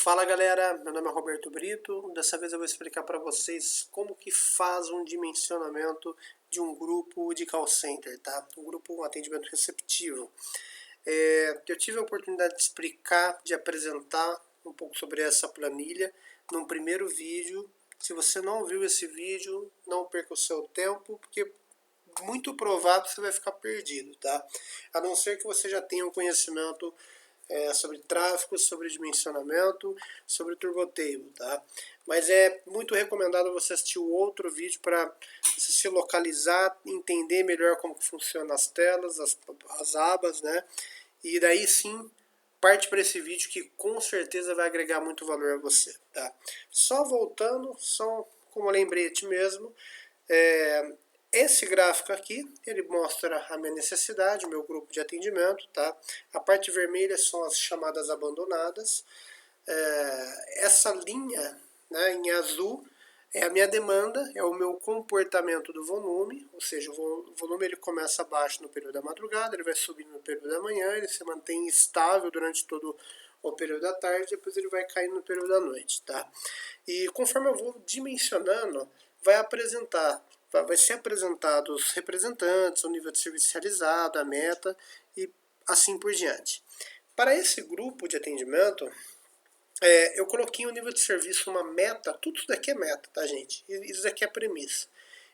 Fala galera, meu nome é Roberto Brito. Dessa vez eu vou explicar para vocês como que faz um dimensionamento de um grupo de call center, tá? Um grupo, um atendimento receptivo. Eu tive a oportunidade de explicar, de apresentar um pouco sobre essa planilha num primeiro vídeo. Se você não viu esse vídeo, não perca o seu tempo, porque muito provável você vai ficar perdido, tá? A não ser que você já tenha um conhecimento sobre tráfego, sobre dimensionamento, sobre turbo table, tá? Mas é muito recomendado você assistir o outro vídeo para se localizar, entender melhor como funcionam as telas, as abas, né? E daí sim, parte para esse vídeo que com certeza vai agregar muito valor a você, tá? Só voltando, só como lembrete mesmo, esse gráfico aqui, ele mostra a minha necessidade, o meu grupo de atendimento, tá? A parte vermelha são as chamadas abandonadas. Essa linha, né, em azul é a minha demanda, é o meu comportamento do volume, ou seja, o volume ele começa abaixo no período da madrugada, ele vai subir no período da manhã, ele se mantém estável durante todo o período da tarde, depois ele vai caindo no período da noite, tá? E conforme eu vou dimensionando, vai ser apresentado os representantes, o nível de serviço realizado, a meta e assim por diante. Para esse grupo de atendimento, eu coloquei o nível de serviço, uma meta, tudo isso daqui é meta, tá gente? Isso daqui é a premissa.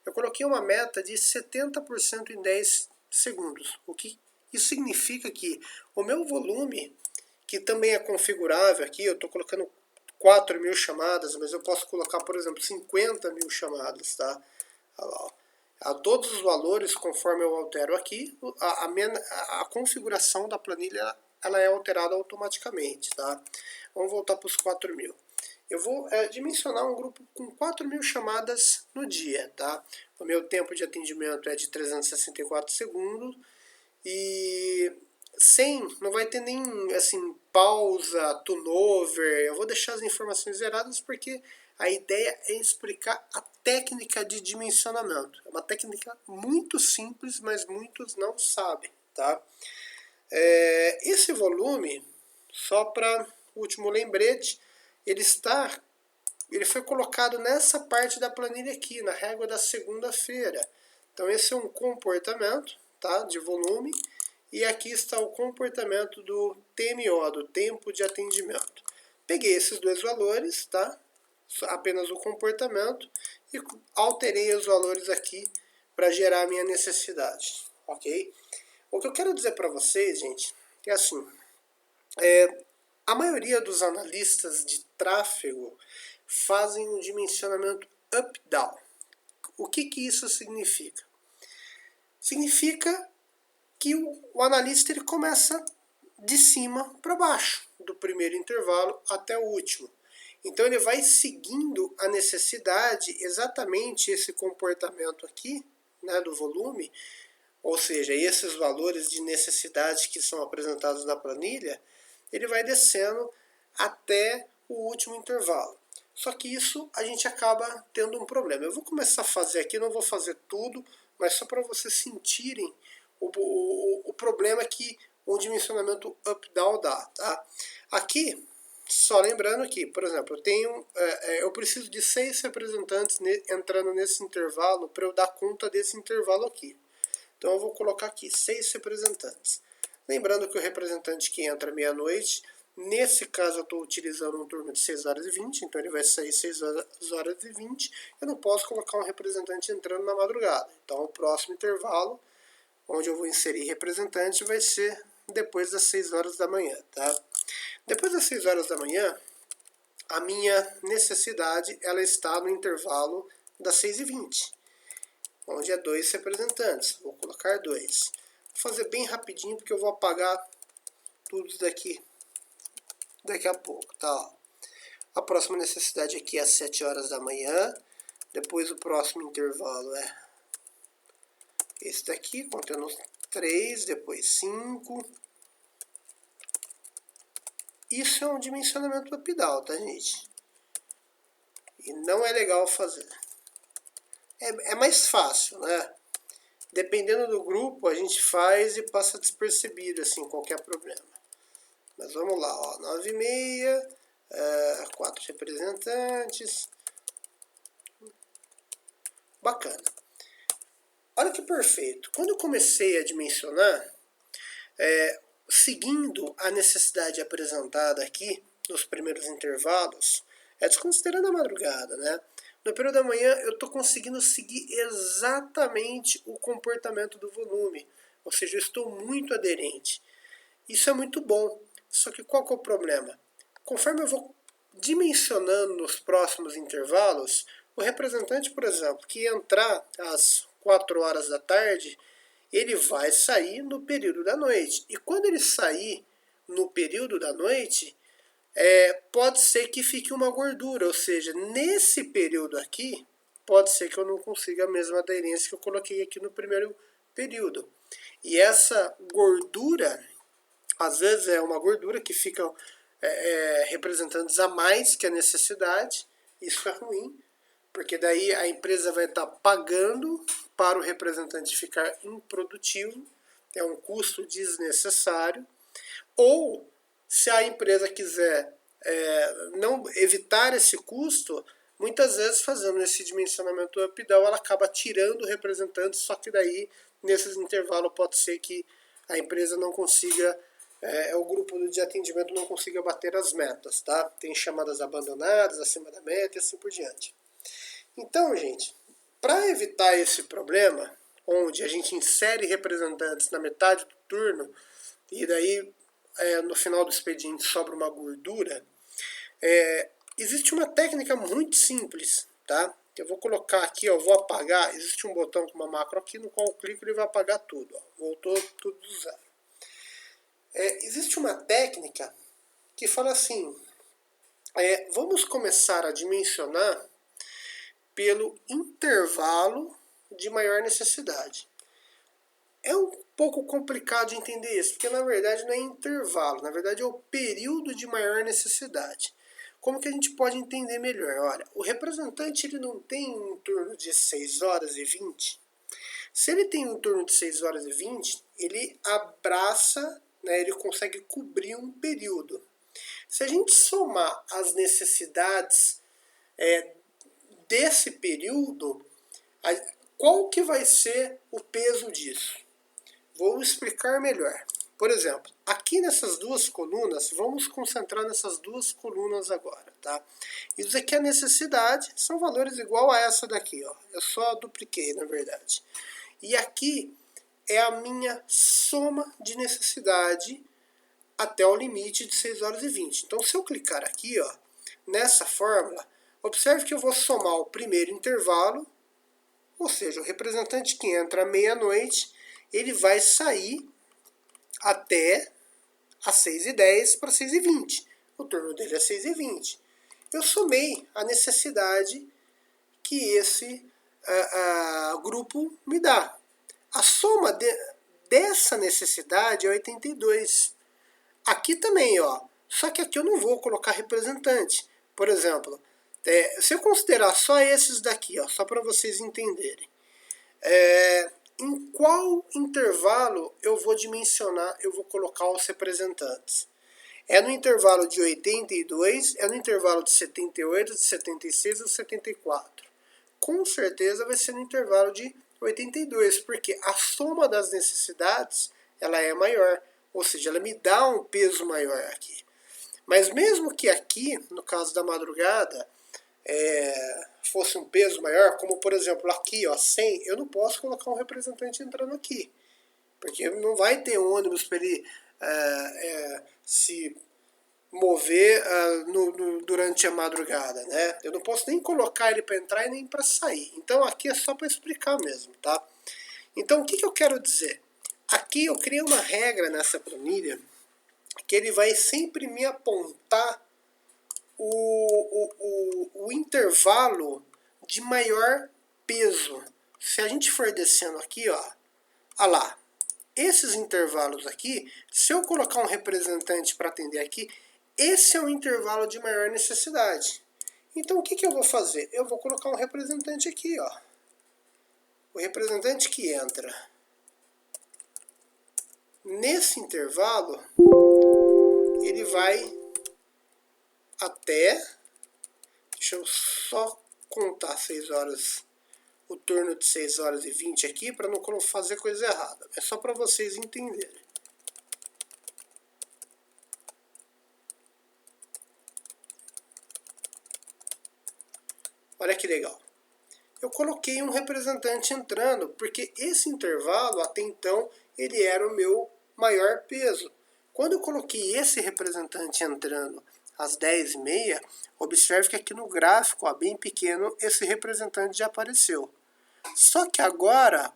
Eu coloquei uma meta de 70% em 10 segundos. O que isso significa que o meu volume, que também é configurável aqui, eu estou colocando 4.000 chamadas, mas eu posso colocar, por exemplo, 50.000 chamadas, tá? A todos os valores, conforme eu altero aqui, a configuração da planilha ela é alterada automaticamente, tá? Vamos voltar para os 4.000. Eu vou dimensionar um grupo com 4.000 chamadas no dia, tá? O meu tempo de atendimento é de 364 segundos e não vai ter nem assim pausa, turnover. Eu vou deixar as informações zeradas porque a ideia é explicar a técnica de dimensionamento. É uma técnica muito simples, mas muitos não sabem, tá? Esse volume, só para último lembrete, ele foi colocado nessa parte da planilha aqui, na régua da segunda-feira. Então esse é um comportamento, tá, de volume, e aqui está o comportamento do TMO, do tempo de atendimento. Peguei esses dois valores, tá, apenas o comportamento, e alterei os valores aqui para gerar a minha necessidade, ok? O que eu quero dizer para vocês, gente, é assim, a maioria dos analistas de tráfego fazem um dimensionamento up-down. O que isso significa? Significa que o analista ele começa de cima para baixo, do primeiro intervalo até o último. Então ele vai seguindo a necessidade, exatamente esse comportamento aqui, né, do volume, ou seja, esses valores de necessidade que são apresentados na planilha, ele vai descendo até o último intervalo. Só que isso a gente acaba tendo um problema. Eu vou começar a fazer aqui, não vou fazer tudo, mas só para vocês sentirem o problema que o dimensionamento up-down dá. Tá? Aqui, só lembrando que, por exemplo, eu preciso de 6 representantes entrando nesse intervalo para eu dar conta desse intervalo aqui. Então eu vou colocar aqui 6 representantes. Lembrando que o representante que entra meia-noite, nesse caso eu estou utilizando um turno de 6 horas e 20, então ele vai sair 6 horas e 20. Eu não posso colocar um representante entrando na madrugada. Então o próximo intervalo, onde eu vou inserir representante, vai ser depois das 6 horas da manhã. Tá? Depois das 6 horas da manhã, a minha necessidade ela está no intervalo das 6 e 20. Onde é 2 representantes. Vou colocar 2. Vou fazer bem rapidinho, porque eu vou apagar tudo daqui a pouco. Tá? A próxima necessidade aqui é às 7 horas da manhã. Depois o próximo intervalo é esse daqui, contendo 3, depois 5. Isso é um dimensionamento up-down, tá, gente? E não é legal fazer. É mais fácil, né? Dependendo do grupo, a gente faz e passa despercebido, assim, qualquer problema. Mas vamos lá, ó, 9h30, 4 representantes. Bacana. Olha que perfeito. Quando eu comecei a dimensionar, seguindo a necessidade apresentada aqui, nos primeiros intervalos, desconsiderando a madrugada, né? No período da manhã eu estou conseguindo seguir exatamente o comportamento do volume, ou seja, eu estou muito aderente. Isso é muito bom, só que qual que é o problema? Conforme eu vou dimensionando nos próximos intervalos, o representante, por exemplo, que entrar às 4 horas da tarde, ele vai sair no período da noite. E quando ele sair no período da noite, pode ser que fique uma gordura, ou seja, nesse período aqui, pode ser que eu não consiga a mesma aderência que eu coloquei aqui no primeiro período. E essa gordura, às vezes é uma gordura que fica representantes a mais que a necessidade, isso é ruim, porque daí a empresa vai estar pagando para o representante ficar improdutivo, é um custo desnecessário, ou se a empresa quiser não evitar esse custo, muitas vezes fazendo esse dimensionamento up-down, ela acaba tirando representantes, só que daí, nesses intervalos, pode ser que a empresa não consiga, o grupo de atendimento não consiga bater as metas, tá? Tem chamadas abandonadas, acima da meta e assim por diante. Então, gente, para evitar esse problema, onde a gente insere representantes na metade do turno, e daí no final do expediente sobra uma gordura, existe uma técnica muito simples, tá? Eu vou colocar aqui, ó, vou apagar, existe um botão com uma macro aqui no qual eu clico e ele vai apagar tudo, ó, voltou tudo do zero. Existe uma técnica que fala assim, vamos começar a dimensionar pelo intervalo de maior necessidade. É um pouco complicado de entender isso, porque na verdade não é intervalo, na verdade é o período de maior necessidade. Como que a gente pode entender melhor? Olha, o representante ele não tem um turno de 6 horas e 20. Se ele tem um turno de 6 horas e 20, ele abraça, né, ele consegue cobrir um período. Se a gente somar as necessidades desse período, qual que vai ser o peso disso? Vou explicar melhor. Por exemplo, aqui nessas duas colunas, vamos concentrar nessas duas colunas agora, tá? Isso aqui é a necessidade, são valores igual a essa daqui, ó. Eu só dupliquei, na verdade. E aqui é a minha soma de necessidade até o limite de 6 horas e 20. Então, se eu clicar aqui, ó, nessa fórmula, observe que eu vou somar o primeiro intervalo, ou seja, o representante que entra à meia-noite, ele vai sair até às 6h10 para 6h20. O turno dele é 6h20. Eu somei a necessidade que esse grupo me dá. A soma dessa necessidade é 82. Aqui também, ó. Só que aqui eu não vou colocar representante. Por exemplo, se eu considerar só esses daqui, ó, só para vocês entenderem. Em qual intervalo eu vou dimensionar, eu vou colocar os representantes? É no intervalo de 82, é no intervalo de 78, de 76 ou 74. Com certeza vai ser no intervalo de 82, porque a soma das necessidades ela é maior, ou seja, ela me dá um peso maior aqui. Mas mesmo que aqui, no caso da madrugada, fosse um peso maior, como por exemplo aqui, ó, 100, eu não posso colocar um representante entrando aqui, porque não vai ter ônibus para ele se mover durante a madrugada, né? Eu não posso nem colocar ele para entrar e nem para sair. Então aqui é só para explicar mesmo, tá? Então o que eu quero dizer? Aqui eu criei uma regra nessa planilha que ele vai sempre me apontar o intervalo de maior peso. Se a gente for descendo aqui, ó, olha lá, esses intervalos aqui, se eu colocar um representante para atender aqui, esse é o intervalo de maior necessidade. Então o que eu vou fazer? Eu vou colocar um representante aqui, ó. O representante que entra nesse intervalo, ele vai até, deixa eu só contar 6 horas, o turno de 6 horas e 20 aqui, para não fazer coisa errada. É só para vocês entenderem. Olha que legal. Eu coloquei um representante entrando, porque esse intervalo, até então, ele era o meu maior peso. Quando eu coloquei esse representante entrando às 10h30, observe que aqui no gráfico, ó, bem pequeno, esse representante já apareceu. Só que agora,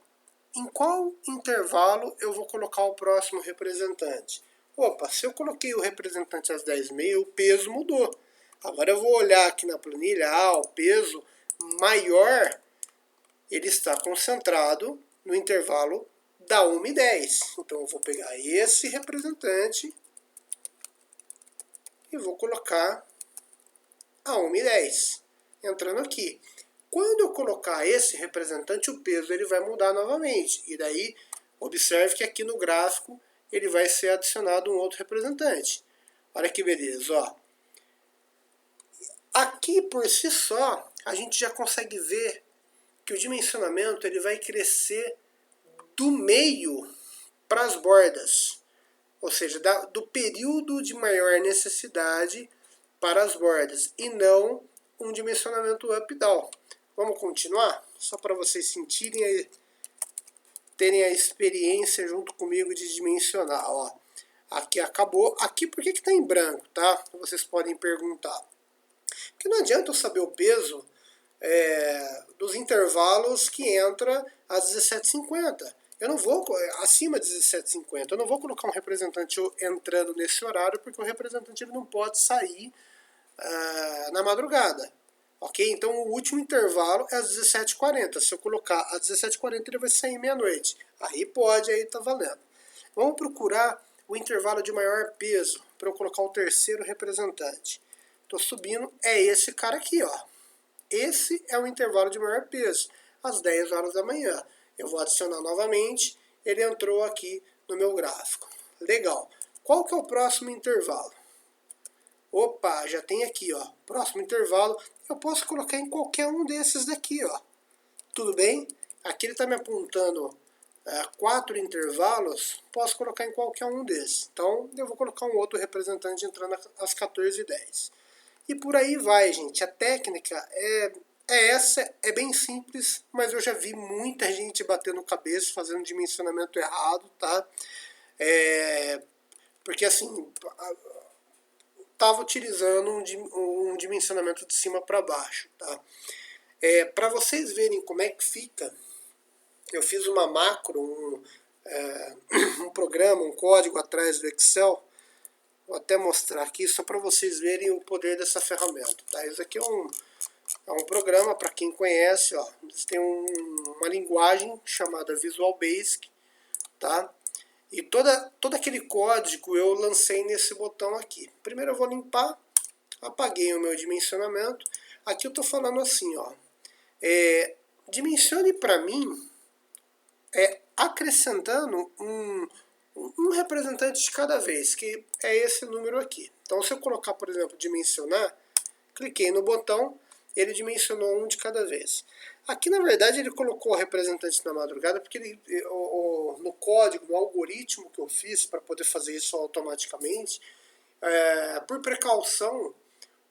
em qual intervalo eu vou colocar o próximo representante? Opa, se eu coloquei o representante às 10h30, o peso mudou. Agora eu vou olhar aqui na planilha, o peso maior, ele está concentrado no intervalo da 1h10. Então eu vou pegar esse representante e vou colocar a 1h10, entrando aqui. Quando eu colocar esse representante, o peso ele vai mudar novamente. E daí, observe que aqui no gráfico ele vai ser adicionado um outro representante. Olha que beleza, ó. Aqui por si só, a gente já consegue ver que o dimensionamento ele vai crescer do meio para as bordas. Ou seja, do período de maior necessidade para as bordas. E não um dimensionamento up-down. Vamos continuar? Só para vocês sentirem, terem a experiência junto comigo de dimensionar. Ó, aqui acabou. Aqui por que está em branco, tá? Vocês podem perguntar. Porque não adianta eu saber o peso dos intervalos que entra às 17h50. Eu não vou, acima de 17h50, eu não vou colocar um representante entrando nesse horário, porque o representante ele não pode sair na madrugada. Ok? Então o último intervalo é às 17h40. Se eu colocar às 17h40, ele vai sair meia-noite. Aí pode, aí tá valendo. Vamos procurar o intervalo de maior peso, para eu colocar o terceiro representante. Estou subindo, é esse cara aqui, ó. Esse é o intervalo de maior peso, às 10 horas da manhã. Eu vou adicionar novamente, ele entrou aqui no meu gráfico. Legal. Qual que é o próximo intervalo? Opa, já tem aqui, ó, próximo intervalo. Eu posso colocar em qualquer um desses daqui, ó. Tudo bem? Aqui ele está me apontando 4 intervalos, posso colocar em qualquer um desses. Então, eu vou colocar um outro representante entrando às 14h10. E por aí vai, gente. A técnica essa, é bem simples, mas eu já vi muita gente batendo cabeça, fazendo dimensionamento errado, tá? Porque assim, estava utilizando um dimensionamento de cima para baixo, tá? Para vocês verem como é que fica, eu fiz uma macro, um programa, um código atrás do Excel. Vou até mostrar aqui, só para vocês verem o poder dessa ferramenta. Tá? Isso aqui é um programa, para quem conhece, ó, eles têm uma linguagem chamada Visual Basic. Tá? E todo aquele código eu lancei nesse botão aqui. Primeiro eu vou limpar, apaguei o meu dimensionamento. Aqui eu estou falando assim, ó, dimensione para mim acrescentando um representante de cada vez, que é esse número aqui. Então se eu colocar, por exemplo, dimensionar, cliquei no botão, ele dimensionou um de cada vez. Aqui na verdade ele colocou o representante na madrugada, porque no código, no algoritmo que eu fiz para poder fazer isso automaticamente, por precaução,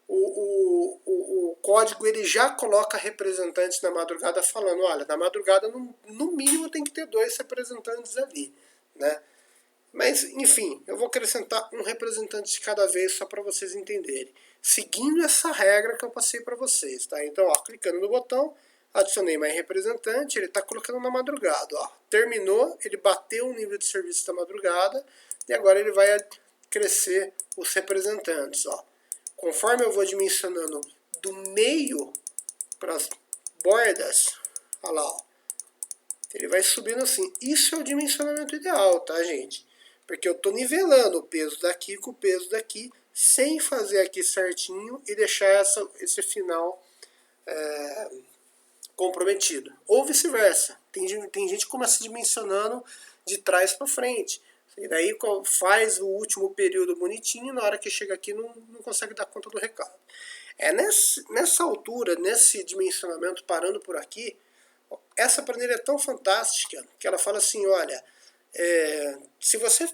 o código ele já coloca representantes na madrugada falando, olha, na madrugada no mínimo tem que ter 2 representantes ali, né? Mas, enfim, eu vou acrescentar um representante de cada vez só para vocês entenderem. Seguindo essa regra que eu passei para vocês, tá? Então, ó, clicando no botão, adicionei mais representante, ele está colocando na madrugada, ó. Terminou, ele bateu o nível de serviço da madrugada e agora ele vai crescer os representantes, ó. Conforme eu vou dimensionando do meio para as bordas, olha lá, ó, ele vai subindo assim. Isso é o dimensionamento ideal, tá, gente? Porque eu estou nivelando o peso daqui com o peso daqui, sem fazer aqui certinho e deixar esse final comprometido. Ou vice-versa. Tem gente que começa dimensionando de trás para frente. E daí faz o último período bonitinho, na hora que chega aqui não consegue dar conta do recado. Nessa altura, nesse dimensionamento, parando por aqui, essa planilha é tão fantástica que ela fala assim, olha, se você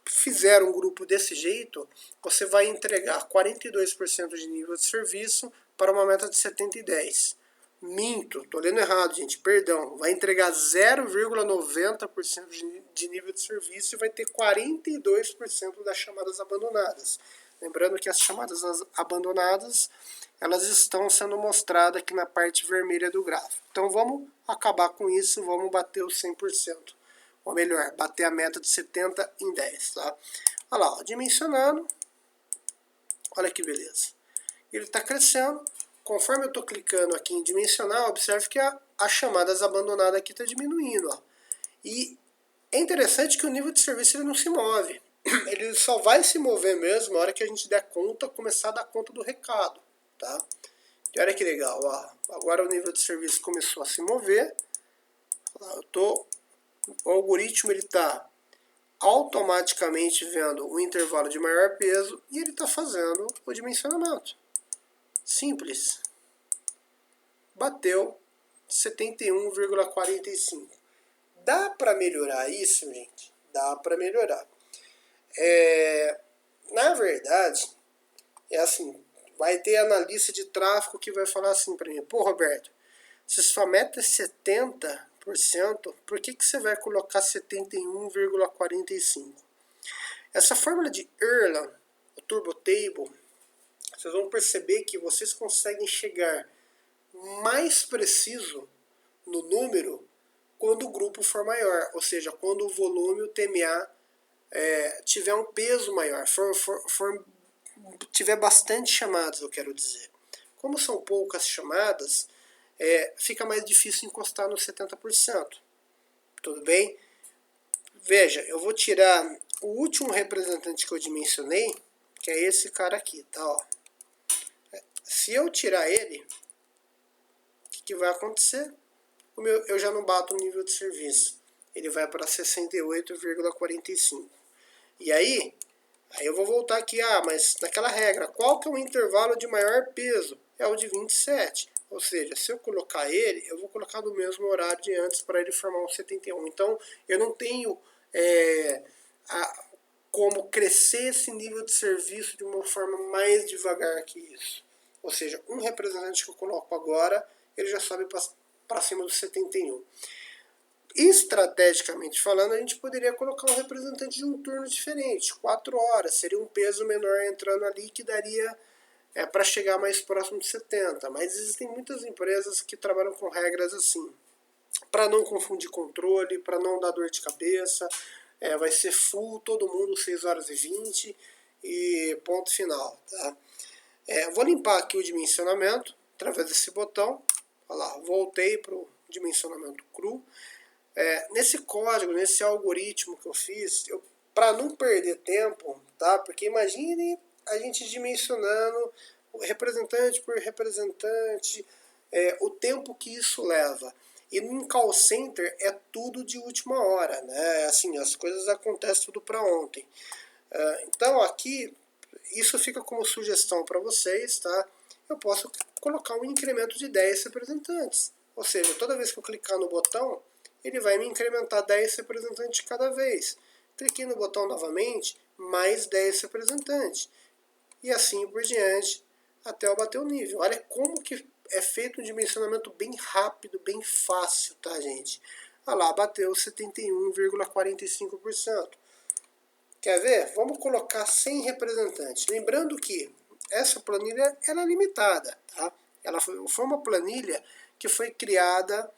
fizer um grupo desse jeito, você vai entregar 42% de nível de serviço para uma meta de 70 e 10. Minto, tô lendo errado, gente, perdão. Vai entregar 0,90% de nível de serviço e vai ter 42% das chamadas abandonadas. Lembrando que as chamadas abandonadas, elas estão sendo mostradas aqui na parte vermelha do gráfico. Então vamos acabar com isso, vamos bater os 100%. Ou melhor, bater a meta de 70 em 10, tá? Olha lá, ó, dimensionando. Olha que beleza. Ele está crescendo. Conforme eu estou clicando aqui em dimensionar, observe que as chamadas abandonadas aqui está diminuindo. Ó. E é interessante que o nível de serviço ele não se move. Ele só vai se mover mesmo na hora que a gente der conta, começar a dar conta do recado. Tá? E olha que legal. Ó. Agora o nível de serviço começou a se mover. O algoritmo está automaticamente vendo o intervalo de maior peso e ele está fazendo o dimensionamento. Simples. Bateu 71,45. Dá para melhorar isso, gente? Dá para melhorar. Na verdade, é assim, vai ter analista de tráfego que vai falar assim para mim, pô, Roberto, se sua meta é 70%, por que você vai colocar 71,45? Essa fórmula de Erlang, o Turbo Table, vocês vão perceber que vocês conseguem chegar mais preciso no número quando o grupo for maior, ou seja, quando o volume, o TMA, tiver um peso maior, tiver bastante chamadas, eu quero dizer. Como são poucas chamadas, fica mais difícil encostar no 70%. Tudo bem? Veja, eu vou tirar o último representante que eu dimensionei, que é esse cara aqui, tá? Ó. Se eu tirar ele, o que vai acontecer? Eu já não bato o nível de serviço. Ele vai para 68,45. E aí eu vou voltar aqui, mas naquela regra, qual que é o intervalo de maior peso? É o de 27. Ou seja, se eu colocar ele, eu vou colocar no mesmo horário de antes para ele formar um 71. Então, eu não tenho como crescer esse nível de serviço de uma forma mais devagar que isso. Ou seja, um representante que eu coloco agora, ele já sobe para cima do 71. Estrategicamente falando, a gente poderia colocar um representante de um turno diferente, 4 horas, seria um peso menor entrando ali que daria para chegar mais próximo de 70. Mas existem muitas empresas que trabalham com regras assim, para não confundir controle, para não dar dor de cabeça, vai ser full, todo mundo 6 horas e 20 e ponto final. Tá? Vou limpar aqui o dimensionamento através desse botão. Olha lá, voltei para o dimensionamento cru. Nesse código, nesse algoritmo que eu fiz, para não perder tempo, tá? Porque imagine a gente dimensionando representante por representante, o tempo que isso leva. E no call center é tudo de última hora, né? Assim, as coisas acontecem tudo para ontem. Então aqui, isso fica como sugestão para vocês, tá? Eu posso colocar um incremento de 10 representantes. Ou seja, toda vez que eu clicar no botão, ele vai me incrementar 10 representantes cada vez. Cliquei no botão novamente, mais 10 representantes. E assim por diante, até eu bater o nível. Olha como que é feito um dimensionamento bem rápido, bem fácil, tá, gente? Olha lá, bateu 71,45%. Quer ver? Vamos colocar 100 representantes. Lembrando que essa planilha ela é limitada, tá? Ela foi uma planilha que foi criada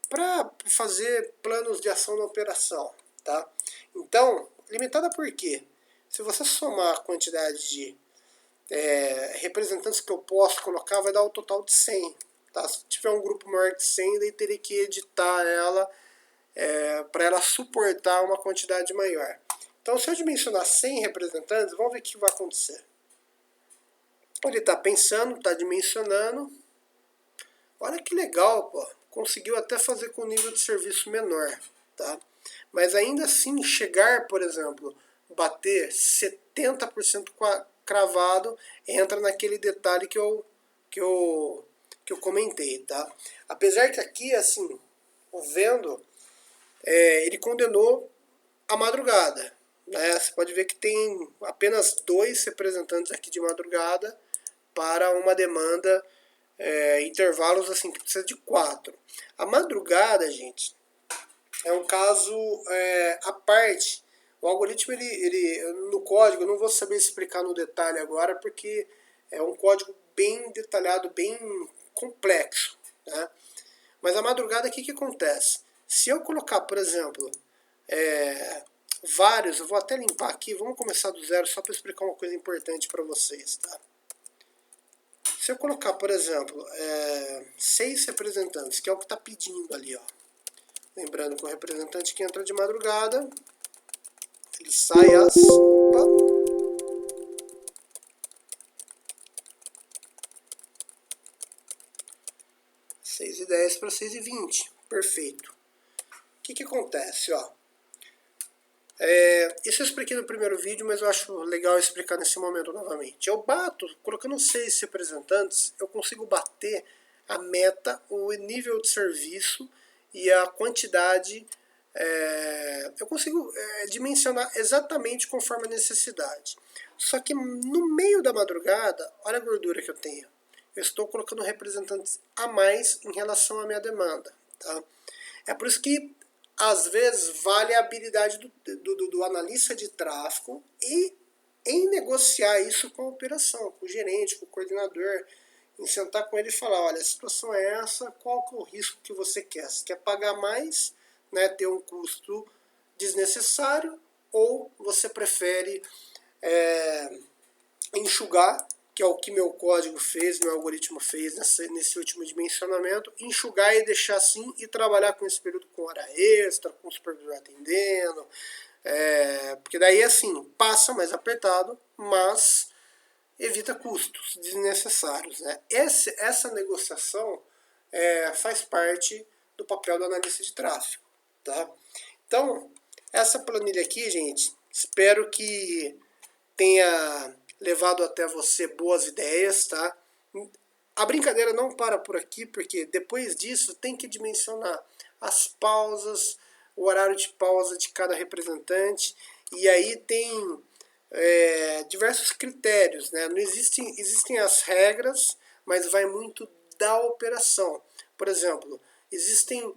para fazer planos de ação na operação, tá? Então, limitada por quê? Se você somar a quantidade de representantes que eu posso colocar, vai dar o total de 100. Tá? Se tiver um grupo maior que 100, daí teria que editar ela para ela suportar uma quantidade maior. Então, se eu dimensionar 100 representantes, vamos ver o que vai acontecer. Ele está pensando, está dimensionando. Olha que legal, pô. Conseguiu até fazer com nível de serviço menor. Tá? Mas ainda assim, chegar, por exemplo, bater 70% cravado, entra naquele detalhe que eu comentei, tá? Apesar que aqui, assim, vendo, ele condenou a madrugada, né? Você pode ver que tem apenas 2 representantes aqui de madrugada para uma demanda, intervalos assim que precisa de 4. A madrugada, gente, é um caso à parte. O algoritmo, no código, eu não vou saber explicar no detalhe agora, porque é um código bem detalhado, bem complexo, né? Mas a madrugada, o que acontece? Se eu colocar, por exemplo, vários, eu vou até limpar aqui, vamos começar do zero só para explicar uma coisa importante para vocês, tá? Se eu colocar, por exemplo, 6 representantes, que é o que está pedindo ali, ó. Lembrando que o representante que entra de madrugada, ele sai às... 6h10 para 6h20. Perfeito. O que acontece? Ó? Isso eu expliquei no primeiro vídeo, mas eu acho legal explicar nesse momento novamente. Eu bato, colocando 6 representantes, eu consigo bater a meta, o nível de serviço e a quantidade. Eu consigo dimensionar exatamente conforme a necessidade. Só que no meio da madrugada, olha a gordura que eu tenho. Eu estou colocando representantes a mais em relação à minha demanda. Tá? É por isso que às vezes vale a habilidade do analista de tráfego e em negociar isso com a operação, com o gerente, com o coordenador, em sentar com ele e falar, olha, a situação é essa, qual que é o risco que você quer? Você quer pagar mais, né, ter um custo desnecessário, ou você prefere enxugar, que é o que meu código fez, meu algoritmo fez nesse último dimensionamento, enxugar e deixar assim e trabalhar com esse período com hora extra, com o supervisor atendendo, porque daí assim, passa mais apertado, mas evita custos desnecessários. Né? Essa negociação faz parte do papel do analista de tráfego. Tá? Então, essa planilha aqui, gente, espero que tenha levado até você boas ideias, tá? A brincadeira não para por aqui, porque depois disso tem que dimensionar as pausas, o horário de pausa de cada representante, e aí tem diversos critérios, né? Não existem as regras, mas vai muito da operação. Por exemplo, existem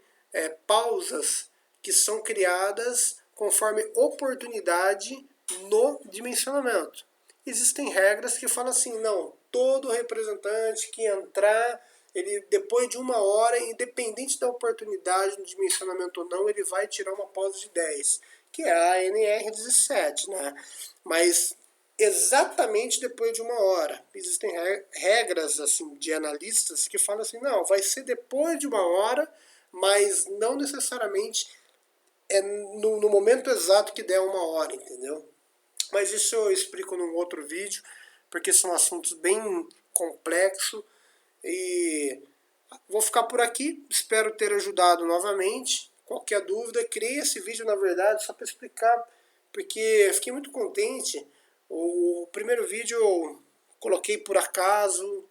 pausas que são criadas conforme oportunidade no dimensionamento. Existem regras que falam assim, não, todo representante que entrar, ele depois de 1 hora, independente da oportunidade no dimensionamento ou não, ele vai tirar uma pausa de 10, que é a ANR17, né? Mas exatamente depois de 1 hora. Existem regras assim de analistas que falam assim, não, vai ser depois de 1 hora, mas não necessariamente no momento exato que der 1 hora, entendeu? Mas isso eu explico num outro vídeo, porque são assuntos bem complexos. E vou ficar por aqui, espero ter ajudado novamente. Qualquer dúvida, criei esse vídeo na verdade só para explicar, porque fiquei muito contente. O primeiro vídeo eu coloquei por acaso,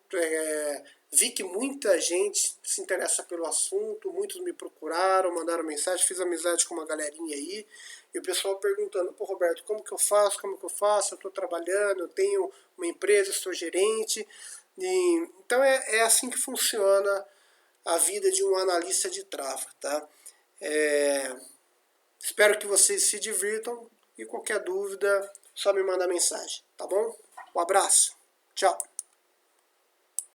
vi que muita gente se interessa pelo assunto, muitos me procuraram, mandaram mensagem, fiz amizade com uma galerinha aí, e o pessoal perguntando, pô Roberto, como que eu faço, eu estou trabalhando, eu tenho uma empresa, sou gerente, então é assim que funciona a vida de um analista de tráfego, tá? Espero que vocês se divirtam, e qualquer dúvida, só me manda mensagem, tá bom? Um abraço, tchau!